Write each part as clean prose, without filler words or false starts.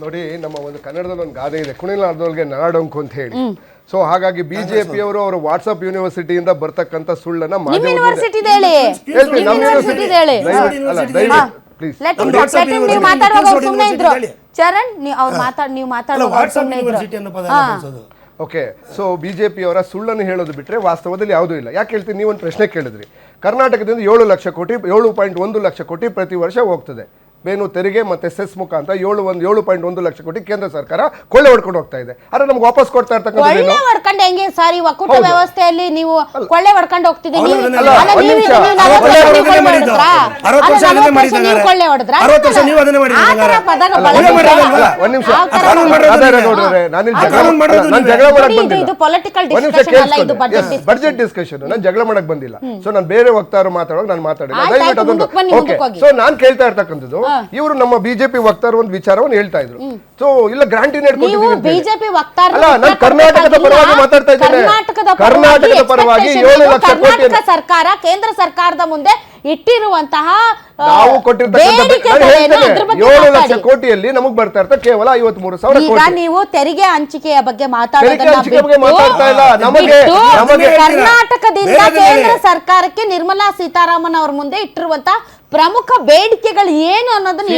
ನೋಡಿ ನಮ್ಮ ಒಂದು ಕನ್ನಡದಲ್ಲಿ ಒಂದು ಗಾದೆ ಇದೆ, ಕುಣಿಲಾರ್ದವ್ರಿಗೆ ನರಡೊಂಕು ಅಂತ ಹೇಳಿ. ಸೊ ಹಾಗಾಗಿ ಬಿಜೆಪಿ ಅವರು ಅವರ ವಾಟ್ಸ್ಆಪ್ ಯೂನಿವರ್ಸಿಟಿಯಿಂದ ಬರ್ತಕ್ಕಂತ ಸುಳ್ಳನ್ನ ಓಕೆ. ಸೊ ಬಿಜೆಪಿ ಅವರ ಸುಳ್ಳನ್ನು ಹೇಳೋದು ಬಿಟ್ರೆ ವಾಸ್ತವದಲ್ಲಿ ಯಾವುದೂ ಇಲ್ಲ. ಯಾಕೆ ಹೇಳ್ತೀನಿ, ನೀವೊಂದು ಪ್ರಶ್ನೆ ಕೇಳಿದ್ರಿ. ಕರ್ನಾಟಕದಿಂದ 7 ಲಕ್ಷ ಕೋಟಿ 7.1 ಲಕ್ಷ ಕೋಟಿ ಪ್ರತಿ ವರ್ಷ ಹೋಗ್ತದೆ ಬೇನು ತೆರಿಗೆ ಮತ್ತೆ ಸೆಸ್ ಮುಖಾಂತರ 7.1 ಲಕ್ಷ ಕೋಟಿ ಕೇಂದ್ರ ಸರ್ಕಾರ ಕೊಳ್ಳೆ ಹೊಡ್ಕೊಂಡು ಹೋಗ್ತಾ ಇದೆ. ಆದ್ರೆ ನಮ್ಗೆ ವಾಪಸ್ ಕೊಡ್ತಾ ಇರ್ತಕ್ಕಂಥ ಹೆಂಗೆ ಸಾರಿ ಒಕ್ಕೂಟ ವ್ಯವಸ್ಥೆಯಲ್ಲಿ ನೀವು ಕೊಳ್ಳೆ ಹೊಡ್ಕೊಂಡು ಹೋಗ್ತಿದ್ದೀವಿ. ಬಡ್ಜೆಟ್ ಡಿಸ್ಕಷನ್ ನಾನು ಜಗಳ ಮಾಡಕ್ ಬಂದಿಲ್ಲ. ಸೊ ನಾನು ಬೇರೆ ವಕ್ತಾರರು ಮಾತಾಡುವಾಗ ನಾನು ಮಾತಾಡಿಲ್ಲ. ದಯವಿಟ್ಟು ಅದೊಂದು ಸೊ ನಾನು ಕೇಳ್ತಾ ಇರ್ತಕ್ಕಂಥದ್ದು, ಇವರು ನಮ್ಮ ಬಿಜೆಪಿ ವಕ್ತಾರ ಒಂದು ವಿಚಾರವನ್ನು ಹೇಳ್ತಾ ಇದ್ರು. ಸೊ ಇಲ್ಲ ಗ್ರಾಂಟಿನ ಬಿಜೆಪಿ ವಕ್ತಾರ ಕರ್ನಾಟಕದ ಪರವಾಗಿ ಮಾತಾಡ್ತಾ ಇದ್ದೇನೆ. ಕರ್ನಾಟಕದ ಪರವಾಗಿ 7 ಲಕ್ಷ ಕೋಟಿ ಸರ್ಕಾರ ಕೇಂದ್ರ ಸರ್ಕಾರದ ಮುಂದೆ ಇಟ್ಟಿರುವಂತಹ ನಾವು ಕೊಟ್ಟಿರ್ತಕ್ಕಂಥ 7 ಲಕ್ಷ ಕೋಟಿಯಲ್ಲಿ ನಮಗ್ ಬರ್ತಾ ಇರ್ತ ಕೇವಲ 53,000 ಈಗ ನೀವು ತೆರಿಗೆ ಹಂಚಿಕೆಯ ಬಗ್ಗೆ ಮಾತಾಡ್ತಾ ಇಲ್ಲ. ನಮಗೆ ಕರ್ನಾಟಕದಿಂದ ಕೇಂದ್ರ ಸರ್ಕಾರಕ್ಕೆ ನಿರ್ಮಲಾ ಸೀತಾರಾಮನ್ ಅವ್ರ ಮುಂದೆ ಇಟ್ಟಿರುವಂತಹ ಪ್ರಮುಖ ಬೇಡಿಕೆಗಳು ಏನು ಅನ್ನೋದನ್ನ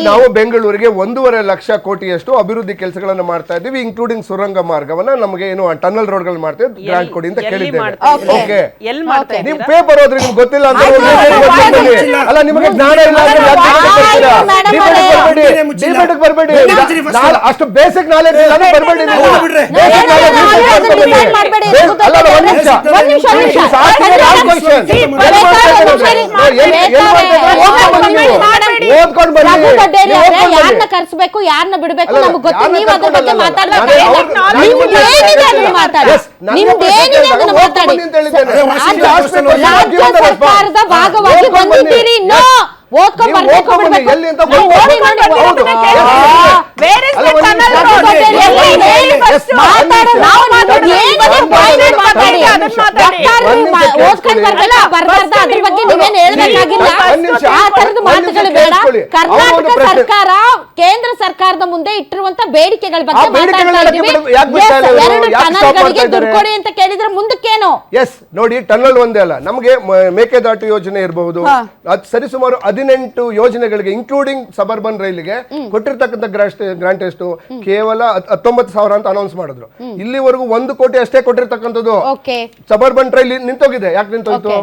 ನಾವು ಬೆಂಗಳೂರಿಗೆ 1.5 ಲಕ್ಷ ಕೋಟಿಯಷ್ಟು ಅಭಿವೃದ್ಧಿ ಕೆಲಸಗಳನ್ನ ಮಾಡ್ತಾ ಇದ್ದೀವಿ, ಇನ್ಕ್ಲೂಡಿಂಗ್ ಸುರಂಗ ಮಾರ್ಗವನ್ನ ನಮಗೆ ಏನು ಟನಲ್ ರೋಡ್ ಗಳು ಮಾಡ್ತೇವೆ, ಗ್ರಾಂಟ್ ಕೊಡಿ ಅಂತ ಕೇಳಿದ್ದೇವೆ. ಓಕೆ, ನೀವು ಪೇಪರ್ ಹೋದ್ರೆ ನಿಮ್ಗೆ ಗೊತ್ತಿಲ್ಲ ಅಂತ ಅಲ್ಲ, ನಿಮಗೆ ಜ್ಞಾನ ಇಲ್ಲ ಡಿಬೇಟ್ ಬರಬೇಡಿ. ಅಷ್ಟು ಬೇಸಿಕ್ ನಾಲೆಜ್ ಇಲ್ಲ ಬರಬೇಡಿ. ಯಾರನ್ನ ಕರ್ಸ್ಬೇಕು ಯಾರನ್ನ ಬಿಡ್ಬೇಕು ನಮ್ಗೆ ಗೊತ್ತು. ನೀವು ಅದ್ರ ಬಗ್ಗೆ ಮಾತಾಡ್ಬೇಕು. ರಾಜ್ಯ ಸರ್ಕಾರದ ಭಾಗವಾಗಿ ಬಂದಿದ್ದೀರಿ. ಓದ್ಕೊಂಡ್ ಬರ್ಬೇಕು ಅದ್ರ ಬಗ್ಗೆ ನೀವೇನ್ ಹೇಳ್ಬೇಕಾಗಿಲ್ಲ. ಆ ತರದ ಮಾತುಗಳು ಬೇಡ. ಕರ್ನಾಟಕ ಸರ್ಕಾರ ಕೇಂದ್ರ ಸರ್ಕಾರದ ಮುಂದೆ ಇಟ್ಟಿರುವಂತ ಬೇಡಿಕೆಗಳ ಬಗ್ಗೆ ಮಾತಾಡ್ತಾ ಇದ್ದೀವಿ. 2 ಟನಲ್ಗಳಿಗೆ ದುಡ್ಡು ಕೊಡಿ ಅಂತ ಕೇಳಿದ್ರೆ ಮುಂದಕ್ಕೇನು? ಎಸ್ ನೋಡಿ, ಟನಲ್ ಒಂದೇ ಅಲ್ಲ, ನಮಗೆ ಮೇಕೆದಾಟು ಯೋಜನೆ ಇರಬಹುದು, ಸರಿಸುಮಾರು 18 ಯೋಜನೆಗಳಿಗೆ ಇನ್ಕ್ಲೂಡಿಂಗ್ ಸಬರ್ಬನ್ ರೈಲಿಗೆ ಕೊಟ್ಟಿರ್ತಕ್ಕಂಥ ಗ್ರಾಂಟ್ ಎಷ್ಟು? ಕೇವಲ 19,000 ಅಂತ ಅನೌನ್ಸ್ ಮಾಡಿದ್ರು. ಇಲ್ಲಿವರೆಗೂ 1 ಕೋಟಿ ಅಷ್ಟೇ ಕೊಟ್ಟಿರ್ತಕ್ಕಂಥದ್ದು. ಸಬರ್ಬನ್ ರೈಲ್ ನಿಂತೋಗಿದೆ. ಯಾಕೆ ನಿಂತೋಯ್ತು?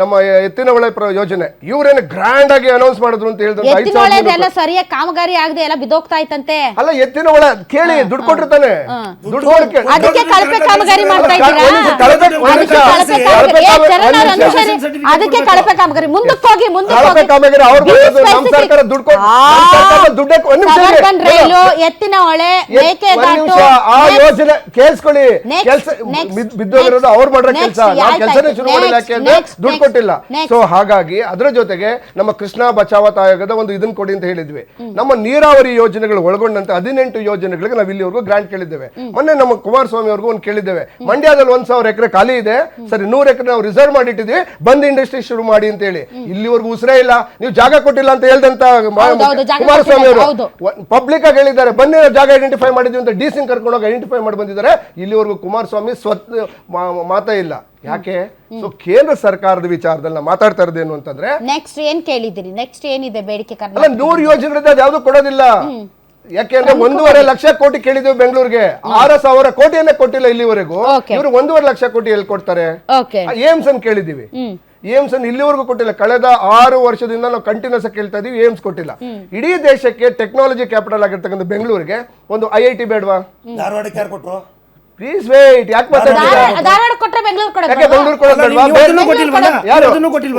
ನಮ್ಮ ಎತ್ತಿನ ಹೊಳೆ ಯೋಜನೆ ಇವರೇನು ಗ್ರ್ಯಾಂಡ್ ಆಗಿ ಅನೌನ್ಸ್ ಮಾಡಿದ್ರು ಅಂತ ಹೇಳಿದ್ರು. ಸರಿಯಾಗಿ ಕಾಮಗಾರಿ ಆಗದೆ ಎಲ್ಲ ಬಿದೋಗ್ತಾ ಇತ್ತಂತೆ. ಅಲ್ಲ, ಎತ್ತಿನ ಹೊಳೆ ಕೇಳಿ ದುಡ್ಡು ಕೊಟ್ಟಿರ್ತಾನೆ, ದುಡ್ಡು ಅದಕ್ಕೆ ಕಳಪೆ ಕಾಮಗಾರಿ ಮಾಡ್ತಾ ಇದ್ದೀರಾ? ಅದಕ್ಕೆ ಕಳಪೆ ಕಾಮಗಾರಿ ಮುಂದಕ್ಕೆ ಹೋಗಿ ಕಾಮಗಾರಿ ಅವ್ರು ನಮ್ಮ ಸರ್ಕಾರ ದುಡ್ಡು ರೈಲು ಎತ್ತಿನ ಹೊಳೆ ಮೇಕೆದಾಟು ಆ ಯೋಜನೆ ಕೇಳಿಸ್ಕೊಳ್ಳಿ. ಕೆಲಸ ಬಿದ್ದೋಗಿರೋದು ಅವ್ರು ಮಾಡ್ರ ಕೆಲಸ, ನಾವು ಕೆಲಸನೇ ಶುರು ಮಾಡಿಲ್ಲ. ಯಾಕೆಂದ್ರೆ ದುಡ್ಡು ಕೊಟ್ಟಿಲ್ಲ. ಸೊ ಹಾಗಾಗಿ ಅದರ ಜೊತೆಗೆ ನಮ್ಮ ಕೃಷ್ಣಾ ಬಚಾವತ್ ಆಯೋಗದ ಒಂದು ಇದನ್ನ ಕೊಡಿ ಅಂತ ಹೇಳಿದ್ವಿ. ನಮ್ಮ ನೀರಾವರಿ ಯೋಜನೆಗಳು ಒಳಗೊಂಡಂತೆ 18 ಯೋಜನೆಗಳಿಗೆ ನಾವು ಇಲ್ಲಿವರೆಗೂ ಗ್ರಾಂಟ್ ಕೇಳಿದ್ದೇವೆ. ಮೊನ್ನೆ ನಮ್ಮ ಕುಮಾರಸ್ವಾಮಿ ಅವ್ರಿಗೂ ಒಂದು ಕೇಳಿದ್ದೇವೆ. ಮಂಡ್ಯದಲ್ಲಿ 1,000 ಎಕರೆ ಖಾಲಿ ಇದೆ, ಸರಿ 100 ಎಕರೆ ನಾವು ರಿಸರ್ವ್ ಮಾಡಿಟ್ಟಿದ್ವಿ, ಬಂದ್ ಇಂಡಸ್ಟ್ರಿ ಶುರು ಮಾಡಿ ಅಂತ ಹೇಳಿ. ಇಲ್ಲಿವರೆಗೂ ಉಸಿರೇ ಇಲ್ಲ, ನೀವು ಜಾಗ ಕೊಟ್ಟಿಲ್ಲ ಅಂತ ಹೇಳ್ದಂತ ಕುಮಾರಸ್ವಾಮಿ ಅವರು ಪಬ್ಲಿಕ್ ಆಗಿ ಹೇಳಿದ್ದಾರೆ. ಬನ್ನಿ ಜಾಗ ಐಡೆಂಟಿಫೈ ಮಾಡಿದ್ವಿ ಅಂತ ಡಿ.ಸಿ ಕರ್ಕೊಂಡೋಗಿ ಐಡೆಂಟಿಫೈ ಮಾಡಿ ಬಂದಿದ್ದಾರೆ. ಇಲ್ಲಿವರೆಗೂ ಕುಮಾರಸ್ವಾಮಿ ಮಾತೇ ಇಲ್ಲ. ಯಾಕೆ? ಸೊ ಕೇಂದ್ರ ಸರ್ಕಾರದ ವಿಚಾರದಲ್ಲಿ ಮಾತಾಡ್ತಾ ಇರೋದೇನು ಅಂತಂದ್ರೆ ನೆಕ್ಸ್ಟ್ ಏನ್ ಕೇಳಿದಿರಿ? ನೆಕ್ಸ್ಟ್ ಏನಿದೆ ಬೇಡಿಕೆ? ಅಲ್ಲ, 100 ಯೋಜನೆಗಳಿದೆ, ಅದು ಯಾವ್ದು ಕೊಡೋದಿಲ್ಲ. ಯಾಕೆಂದ್ರೆ 1.5 ಲಕ್ಷ ಕೋಟಿ ಕೇಳಿದ್ವಿ ಬೆಂಗಳೂರಿಗೆ, 6,000 ಕೋಟಿಯನ್ನೇ ಕೊಟ್ಟಿಲ್ಲ ಇಲ್ಲಿವರೆಗೂ. ಇವರು 1.5 ಲಕ್ಷ ಕೋಟಿ ಎಲ್ಲಿ ಕೊಡ್ತಾರೆ? ಏಮ್ಸ್ ಅನ್ನು ಕೇಳಿದೀವಿ, ಏಮ್ಸ್ ಅನ್ನು ಇಲ್ಲಿವರೆಗೂ ಕೊಟ್ಟಿಲ್ಲ. ಕಳೆದ 6 ವರ್ಷದಿಂದ ನಾವು ಕಂಟಿನ್ಯೂಸ್ ಆಗಿ ಕೇಳ್ತಾ ಇದೀವಿ, ಏಮ್ಸ್ ಕೊಟ್ಟಿಲ್ಲ. ಇಡೀ ದೇಶಕ್ಕೆ ಟೆಕ್ನಾಲಜಿ ಕ್ಯಾಪಿಟಲ್ ಆಗಿರ್ತಕ್ಕಂಥ ಬೆಂಗಳೂರಿಗೆ ಒಂದು IIT ಬೇಡವಾ? ಧಾರವಾಡಕ್ಕೆ ಯಾರು ಕೊಟ್ಟರು? Please wait. ಯಾಕೆ ಧಾರವಾಡ ಕೊಟ್ರೆ ಬೆಂಗಳೂರು ಬೆಂಗಳೂರು ಕೊಡೋದಲ್ವಾ?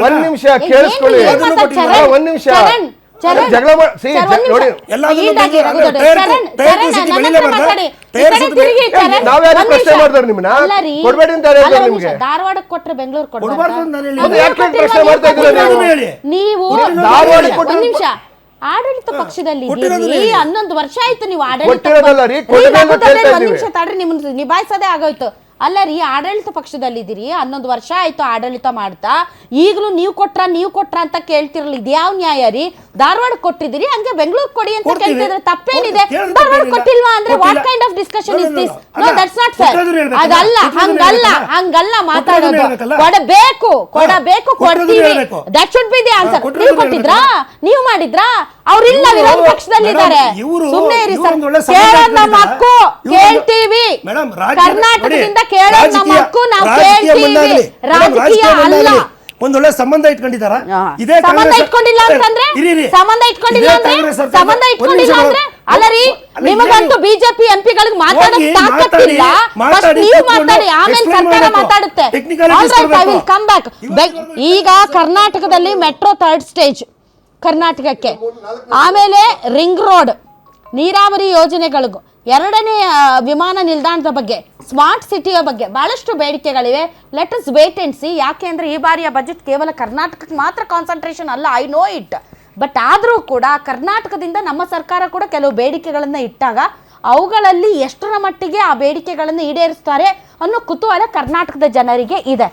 ಒಂದ್ ನಿಮಿಷ ಕೇಳಿಸ್ಕೊಳ್ಳಿ, ಒಂದ್ ನಿಮಿಷ ಜಗಳ ನೋಡಿ. ನಾವ್ಯಾರು ಪ್ರಶ್ನೆ ಮಾಡಿದ್ರು ನಿಮ್ಮನ್ನ ಕೊಡ್ಬೇಡಿ ಅಂತ ಹೇಳಿದ್ರು ನಿಮ್ಗೆ. ಧಾರವಾಡಕ್ಕೆ ಕೊಟ್ರೆ ಬೆಂಗಳೂರು ಪ್ರಶ್ನೆ ಮಾಡ್ತಾ ಇದ್ದೀರಾ ನೀವು? ಧಾರವಾಡ ಕೊಟ್ಟ ನಿಮಿಷ ಆಡಳಿತ ಪಕ್ಷದಲ್ಲಿ 11 ವರ್ಷ ಆಯ್ತು ನೀವು ಆಡಳಿತ. ಒಂದ್ ನಿಮಿಷ ತಡ್ರಿ, ನಿಮ್ಮನ್ನ ನಿಭಾಯಿಸೋದೇ ಆಗೋಯ್ತು. ಅಲ್ಲ ರೀ, ಆಡಳಿತ ಪಕ್ಷದಲ್ಲಿದ್ದೀರಿ, 11 ವರ್ಷ ಆಯ್ತು ಆಡಳಿತ ಮಾಡ್ತಾ, ಈಗಲೂ ನೀವು ಕೊಟ್ರ ಅಂತ ಕೇಳ್ತಿರಲ್ಲ. ಇದ್ಯಾವ ನ್ಯಾಯ ರೀ? ಧಾರವಾಡ ಕೊಟ್ಟಿದ್ದೀರಿ, ಹಂಗೆ ಬೆಂಗಳೂರು ಕೊಡಿ ಅಂತ ಕೇಳ್ತಿದ್ರೆ ತಪ್ಪೇನಿದೆ? ಧಾರವಾಡ ಕೊಟ್ಟಿಲ್ವಾ ಅಂದ್ರೆ what kind of discussion is this? No, that's not fair. ಅದಲ್ಲ, ಹಂಗಲ್ಲ ಮಾತಾಡೋದು. ಕೊಡಬೇಕು, ಕೊಡ್ತೀವಿ, that should be the answer. ನೀವು ಕೊಟ್ಟಿದ್ರಾ? ನೀವು ಮಾಡಿದ್ರಾ? ಅವ್ರಿಲ್ಲ, ವಿರೋಧ ಪಕ್ಷದಲ್ಲಿದ್ದಾರೆ. ಸುಮ್ಮನೆ ಇರಿ ಸರ್. ಕೇಳೋದ್ ನಮ್ಮ ಹಕ್ಕು, ಕೇಳ್ತೀವಿ. ಕರ್ನಾಟಕದಿಂದ ಕೇಳೋದ್ ನಮ್ಮ ಹಕ್ಕು, ನಾವು ಕೇಳ್ತೀವಿ. ರಾಜಕೀಯ ಅಲ್ಲ. ಒಂದೊಳ್ಳೆ ಸಂಬಂಧ ಇಟ್ಕೊಂಡಿದ್ದಾರ? ಇದೇ ಸಂಬಂಧ ಇಟ್ಕೊಂಡಿಲ್ಲ ಅಂತಂದ್ರೆ ಅಲ್ಲ ರೀ, ನಿಮಗಂತೂ ಬಿಜೆಪಿ ಎಂಪಿಗಳಿಗೆ ಮಾತಾಡೋಕ್ ತಾಕತ್ತಿಲ್ಲ. ನೀವು ಮಾತಾಡಿ, ಆಮೇಲೆ ಸರ್ಕಾರ ಮಾತಾಡುತ್ತೆ. Come back. ಈಗ ಕರ್ನಾಟಕದಲ್ಲಿ ಮೆಟ್ರೋ 3rd ಸ್ಟೇಜ್ ಕರ್ನಾಟಕಕ್ಕೆ, ಆಮೇಲೆ ರಿಂಗ್ ರೋಡ್, ನೀರಾವರಿ ಯೋಜನೆಗಳಿಗೂ, 2ನೇ ವಿಮಾನ ನಿಲ್ದಾಣದ ಬಗ್ಗೆ, ಸ್ಮಾರ್ಟ್ ಸಿಟಿಯ ಬಗ್ಗೆ ಬಹಳಷ್ಟು ಬೇಡಿಕೆಗಳಿವೆ. Let us wait and see. ಯಾಕೆ ಅಂದರೆ ಈ ಬಾರಿಯ ಬಜೆಟ್ ಕೇವಲ ಕರ್ನಾಟಕಕ್ಕೆ ಮಾತ್ರ ಕಾನ್ಸಂಟ್ರೇಷನ್ ಅಲ್ಲ, ಐ ನೋ ಇಟ್. ಬಟ್ ಆದರೂ ಕೂಡ ಕರ್ನಾಟಕದಿಂದ ನಮ್ಮ ಸರ್ಕಾರ ಕೂಡ ಕೆಲವು ಬೇಡಿಕೆಗಳನ್ನು ಇಟ್ಟಾಗ ಅವುಗಳಲ್ಲಿ ಎಷ್ಟರ ಮಟ್ಟಿಗೆ ಆ ಬೇಡಿಕೆಗಳನ್ನು ಈಡೇರಿಸ್ತಾರೆ ಅನ್ನೋ ಕುತೂಹಲ ಕರ್ನಾಟಕದ ಜನರಿಗೆ ಇದೆ.